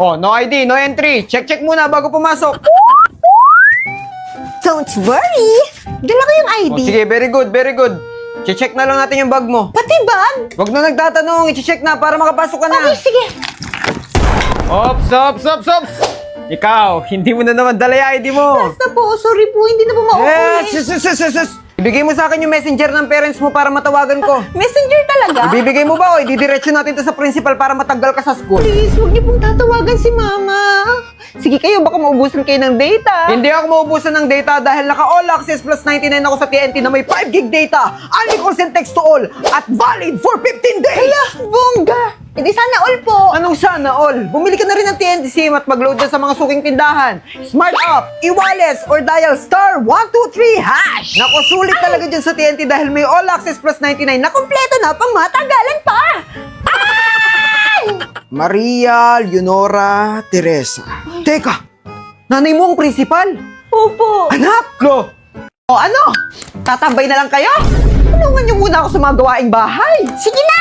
Oh, no ID, no entry. Check muna bago pumasok. Don't worry. Dala ko yung ID. Oh, sige, very good, very good. Check na lang natin yung bag mo. Pati bag? Huwag na nagtatanong, i-check na para makapasok ka na. Okay, sige. Ops! Ikaw, hindi mo na naman dala yung ID mo. Basta po, sorry po, hindi na po mauulit. Yes. Ibigay mo sa akin yung messenger ng parents mo para matawagan ko. Messenger talaga? Ibibigay mo ba o ididiretso natin to sa principal para matanggal ka sa school? Please, huwag niyo pong tatawagan si Mama. Sige kayo, baka maubusan kayo ng data. Hindi ako maubusan ng data dahil naka all access plus 99 ako sa TNT na may 5 gig data, only calls and text to all, at valid for 15 days! Hala, bongga. Hindi sana all po. Anong sana all? Bumili ka na rin ng TNT SIM at mag-load na sa mga suking tindahan. Smart Up, e-wallets, or dial *123#. Naku, sulit talaga dyan sa TNT dahil may all access plus 99 na Kompleto na pang matagalan pa. Maria Leonora Teresa. Teka, nanay mo ang principal? Opo. Anak ko! O ano? Tatambay na lang kayo? Tulungan niyo muna ako sa mga gawaing bahay. Sige na!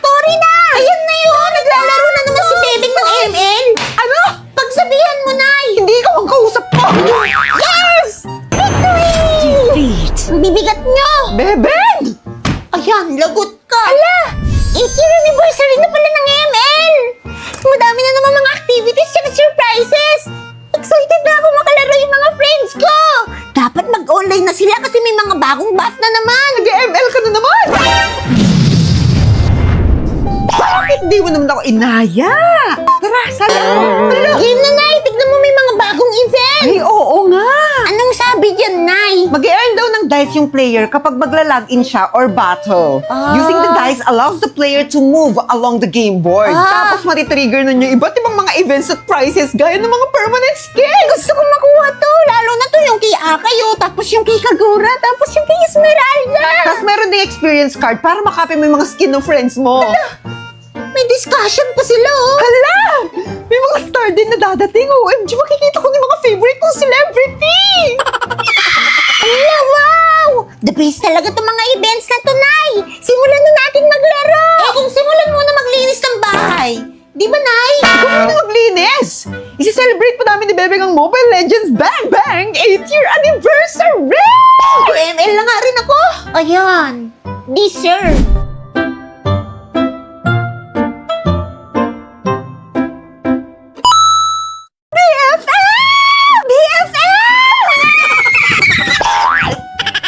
Tori na! Ayan na yun! Naglalaro na naman si Bebeng ng ML. Ano? Pagsabihan mo, Nay! Hindi ikaw ang kausap ko! Yes! Victory! Ang bibigat niyo! Bebeng! Ayan, lagot ka! Ala! 8th-year anniversary na pala ng ML! Madami na naman mga activities at surprises! Excited na ako makalaro yung mga friends ko! Dapat mag-online na sila kasi may mga bagong buff na naman! Nag-ML ka na naman! Bakit di mo naman ako inaya? Tara, sana! Game na, Nay! Tignan mo may mga bagong events! Ay, oo nga! Anong sabi dyan, Nay? Mag-earn daw ng dice yung player kapag magla-login siya or battle. Ah. Using the dice allows the player to move along the game board. Ah. Tapos matitrigger nun yung iba't ibang mga events at prizes gaya ng mga permanent skins. Gusto ko makuha to! Lalo na to yung kay Akayo, tapos yung kay Kagura, tapos yung kay Esmeralda! Tapos meron ding experience card para makapin mo yung mga skin ng friends mo. May discussion pa sila, oh! Hala! May mga star din na dadating. OMG, makikita ko yung mga favorite kong celebrity! Ala, wow! The best talaga itong mga events na to, Nay! Simulan na natin maglaro! Eh, kung simulan muna maglinis ng bahay, di ba, Nay? Kung ano maglinis! Isi-celebrate pa namin ni Bebeng ang Mobile Legends Bang Bang 8th-year anniversary! ML na nga rin ako! Ayan, deserve!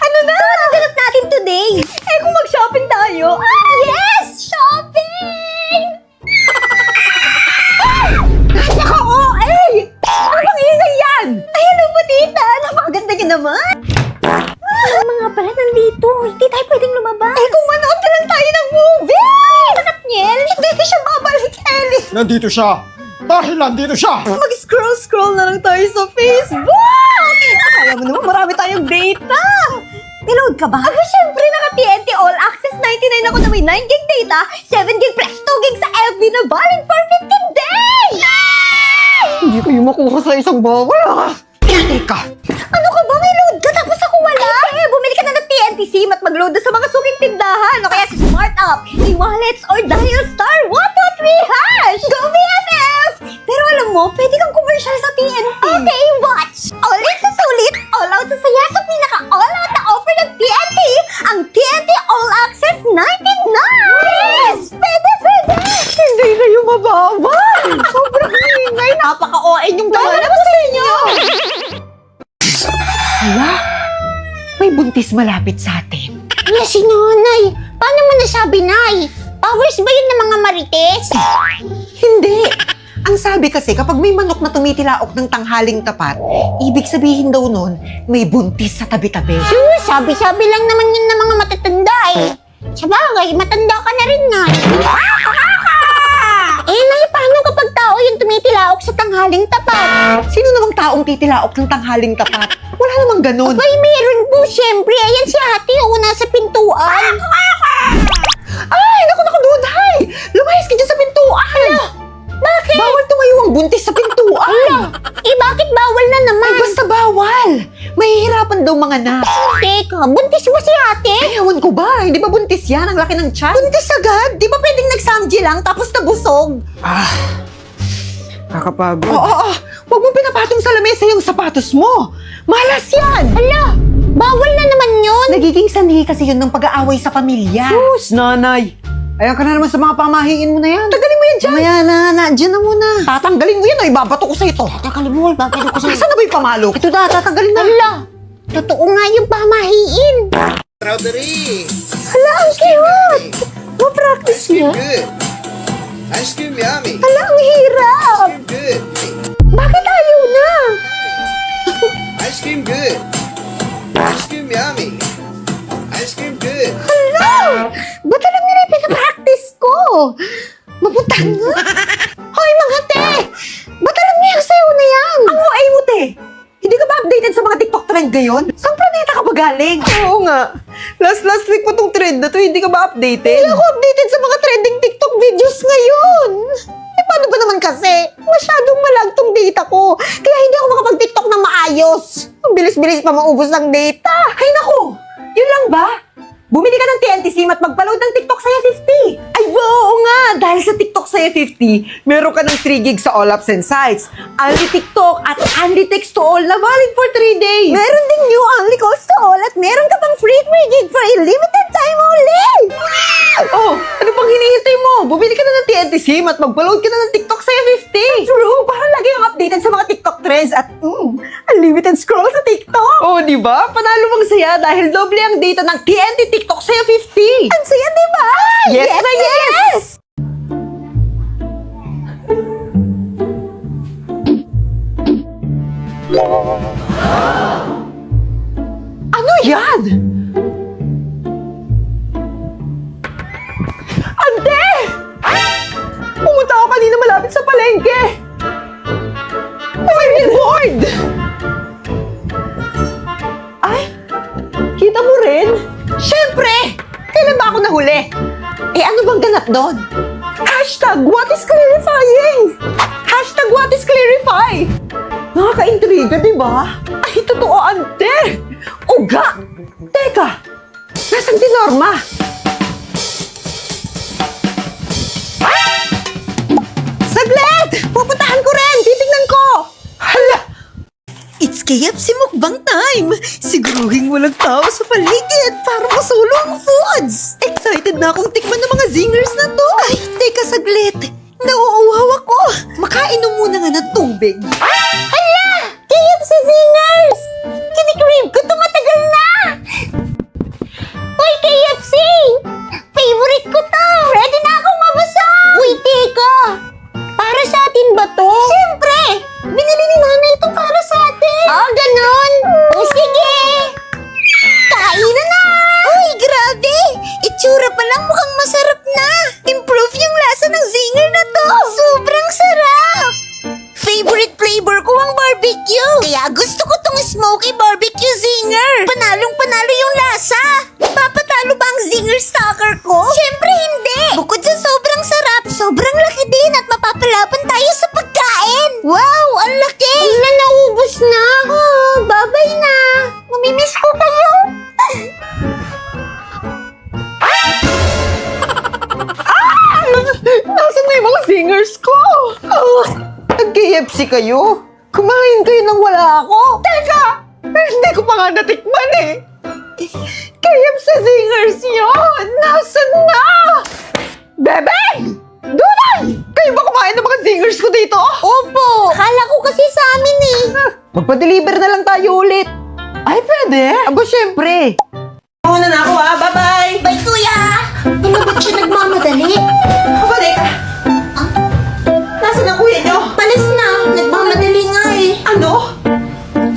Ano na? Saan naganap natin today? Eh, kung mag-shopping tayo. Yes! Shopping! Naka-OA! Ano bang ingay yan? Ay, hello po, tita. Napakaganda niyo naman. Mga pala nandito. Hindi tayo pwedeng lumabas. Eh, kung manood na lang tayo ng movie! Sakit, Niel. Hindi ko siya babalik, Ellie. Nandito siya! Dahil nandito siya! Mag-scroll na lang tayo sa Facebook! Akala mo naman marami tayong data! Niload ka ba? Aba, syempre, naka-TNT All Access 99 ako na may 9 gig data, 7 gig plus 2 gig sa FB na valid for 15 days! Hindi ko yung makuha sa isang bawal ah! Teka! Ano ka ba? May load ka tapos ako wala? Eh, bumili ka na ng TNT SIM at mag-load na sa mga suking tindahan o kaya sa Smart Up, e-wallets, or dial *123#! Go BFF! Pero alam mo, pwede kang commercial sa TNT. Okay, watch! All in sa sulit, all out sa saya sa pinaka-all out na offer ng TNT, ang TNT All Access 99! Yes! Pwede! Hindi na yung mabawal! Sobrang ingay! Napaka-OA yung Wala ko sa inyo! Hala! May buntis malapit sa atin. Ala, si Nanay! Paano mo nasabi, Nay? Powers ba yun ng mga marites? Hindi! Ang sabi kasi, kapag may manok na tumitilaok ng tanghaling tapat, ibig sabihin daw nun, may buntis sa tabi-tabi. Sabi-sabi lang naman yun ng mga matatanda eh. Sabagay, matanda ka na rin, Nay. Eh, Nay, paano kapag tao yung tumitilaok sa tanghaling tapat? Sino namang taong titilaok ng tanghaling tapat? Wala namang ganun. Abay, meron po, syempre. Ayan si ate, nasa pintuan. Ay! Naku, Duday! Lumayas ka dyan sa pintuan! Bakit? Bawal tumayo ang buntis sa pintuan! Eh, bakit bawal na naman? Ay, basta bawal! Mahihirapan daw mga anak. Teka, buntis ba si ate? Ay, ewan ko ba? Hindi ba buntis yan? Ang laki ng tiyan. Buntis agad? Di ba pwedeng nagsamji lang tapos nabusog? Kakapagod. Oo. Huwag mo pinapatong sa lamesa yung sapatos mo. Malas yan. Hala, bawal na naman yun. Nagiging sanhi kasi yun ng pag-aaway sa pamilya. Sus, nanay. Ayan ka na naman sa mga pamahiin mo na yan. Tagalin mo yan dyan. Mamaya na, dyan na muna. Tatanggalin mo yan o ibabato ko sa ito. Tagalin mo, bakit ako sa'yo? Nasaan na ba yung pamalo? Ito na, tatanggalin na. Hala, totoo nga yung pamahiin. Strawberry. Hala, ang cute. Ma-practice Ice cream niya. good. Ice cream yummy. Hala, ang hirap. Good. Bakit ayaw na? Ice cream good. Ice cream yummy. Ice cream good. Hala, ba't alam nila yung pinapractice ko? Mabutang nga. Hoy, mga te! Ba't alam niya yung sayo na yan? Ang ay mo, te. Hindi ka ba updated sa mga TikTok trend ngayon? Saan planeta ka ba galing? Oo nga. Last week pa tong trend na to, hindi ka ba updated? Hindi ako updated sa mga trending TikTok videos ngayon. Eh, paano ba naman kasi? Masyadong malag tong data ko. Kaya hindi ako makapag-TikTok na maayos. Ang bilis-bilis pa maubos ng data. Ay naku! Yun lang ba? Bumili ka ng TNT SIM at magpa-load ng TikTok Saya 50. Ay, oo nga! Dahil sa TikTok Saya 50, meron ka ng 3 gigs sa all apps and sites. Only TikTok at only text to all na valid for 3 days. Meron ding new only calls to all at meron ka pang free gig for a limited time only. Oh, ano pang hinihintay mo? Bumili ka na ng TNT SIM at magpa-load ka na ng TikTok Saya 50. True! Para lagi yung updated sa mga TikTok trends at Unlimited scroll sa TikTok. oh, di ba? Panalo mang saya dahil doble ang data ng TNT TikTok Saya 50. Ang saya, di ba? Yes na yes! Ano yan? Ante! Pumunta ako kanina malapit sa palengke. May billboard! Ay, kita mo rin? Siyempre! Kailan ba ako nahuli? Eh ano bang ganap doon? Hashtag what is clarifying? Hashtag what is clarify? Nakaka-intriga, di ba? Ay, totoo, ante! Uga! Teka! Nasaan si Norma? Saglit! Pupuntahan ko rin! Titignan ko! Hala! It's KFC mukbang time! Siguruhin walang tao sa paligid para masulo ang foods! Excited na akong tikman ng mga zingers na to! Ay, teka saglit! Nauuhaw ako! Makainom muna nga ng tubig! Hala! KFC zingers! Kinikrave ko to matagal na! Uy, KFC! Favorite ko to! Ready na akong mabusog! Uy, teka! Para sa atin ba to? Siyempre! Binili ni Mami ito para sa atin! Ah, ganon? O sige! Kainan na! Uy, grabe! Itsura pa lang mukhang masarap na! Improve yung lasa ng zinger na to! Sobrang sarap! Favorite flavor ko ang barbecue! Kaya gusto ko tong smoky barbecue zinger! Panalong-panalo yung lasa! Papatalo ba ang zinger stalker ko? Siyempre hindi! Bukod sa sobrang sarap, sobrang laki din at mapapalaban tayo sa pagkain! Wow! Ang laki! Wala, naubos na! Oh, bye-bye na! Mamimiss ko kayo! Nasaan na yung mga singers ko? Oh, nag-KFC kayo? Kumain kayo nang wala ako? Teka! Hindi ko pa nga natikman eh! KFC singers yun! Nasaan na? Bebe! Dunay! Kayo ba kumain ng mga singers ko dito? Opo! Kala ko kasi sa amin eh! Magpa-deliver na lang tayo ulit. Ay, pwede? Aba, syempre. Muna na ako ha. Bye-bye! Bye, kuya! Ano ba't siya nagmamadali? Aba, teka. Nasaan ang kuya nyo? Palis na! Nagmamadali nga eh! Ano?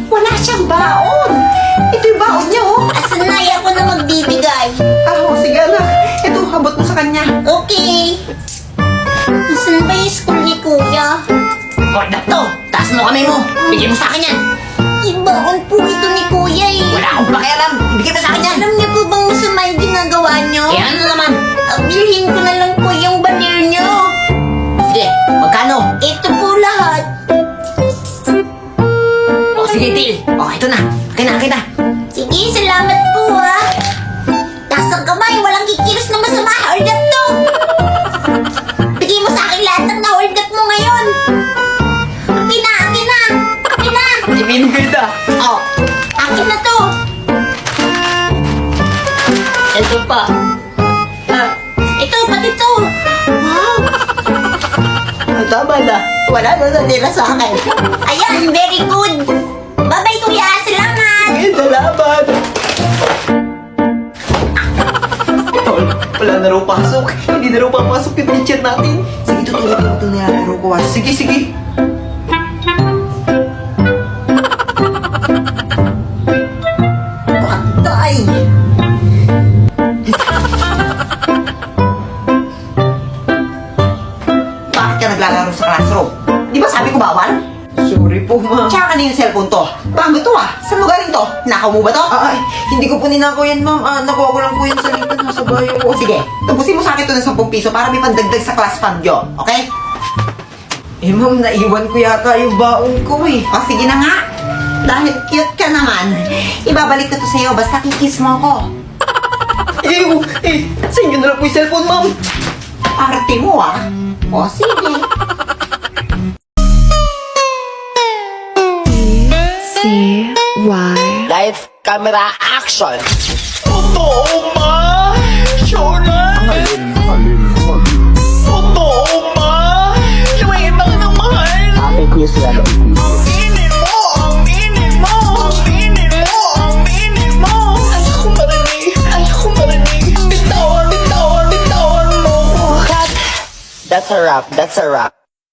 Wala siyang baon. Ito yung baon niya, oh. Asan na ako na magbibigay? Ah, oh, sige anak. Ito, habot mo sa kanya. Okay! Asan ba yung school ni kuya? Hold up to! Taas mo kamay mo! Bigyan mo sa akin yan! Ibaon po ito ni kuya eh! Wala akong pakialam! Bigyan mo sa akin yan! Alam niyo po bang masama yung ginagawa niyo? Eh ano naman? Bilhin ko na lang po yung balir niyo! Sige, magkano? Ito po lahat! O sige, Til! O, ito na! Akin na! Sige, salamat po ha! Taas ang kamay, walang kikilos na masama! Hold up to! Bigay mo sa akin lahat ng na-hold up mo ngayon! Wala. Wala na natira sa akin. Ayan, very good. Bye-bye, kuya. Salamat. Ay, salamat. Tol, wala na raw pasok. Hindi na raw papasok yung teacher natin. Sige, tutulog ko ito nilalaro ko. Sige, sige. Patay! Bakit ka naglalaro sa classroom? Di ba sabi ko bawal? Sorry po, ma'am. Tsaka kanina yung cellphone to. Bago to ah. Saan mo galing to? Nakaw mo ba to? Ay, hindi ko po ninakaw yan, ma'am. Nakuha ko lang po yan sa lipat nasa bayo ko. O sige, tapusin mo sa akin to ng 10 piso para may pandagdag sa class fund nyo. Okay? Eh, ma'am, naiwan ko yata yung baon ko eh. O sige na nga. Dahil cute ka naman, ibabalik ko to sa'yo basta kikiss mo ako. Sa inyo na lang po yung cellphone, ma'am. Arte mo ah. O sige. C-Y. Lights, camera, action! Totoo ba? Sure na? Totoo ba? Lumayan ako ng mahal! Ang init mo! Ang init mo! Ang init mo! Ang init mo! Ayoko marinig! Ayoko marinig! Bitawan! Bitawan! Bitawan mo! Cut! That's a wrap. That's a wrap.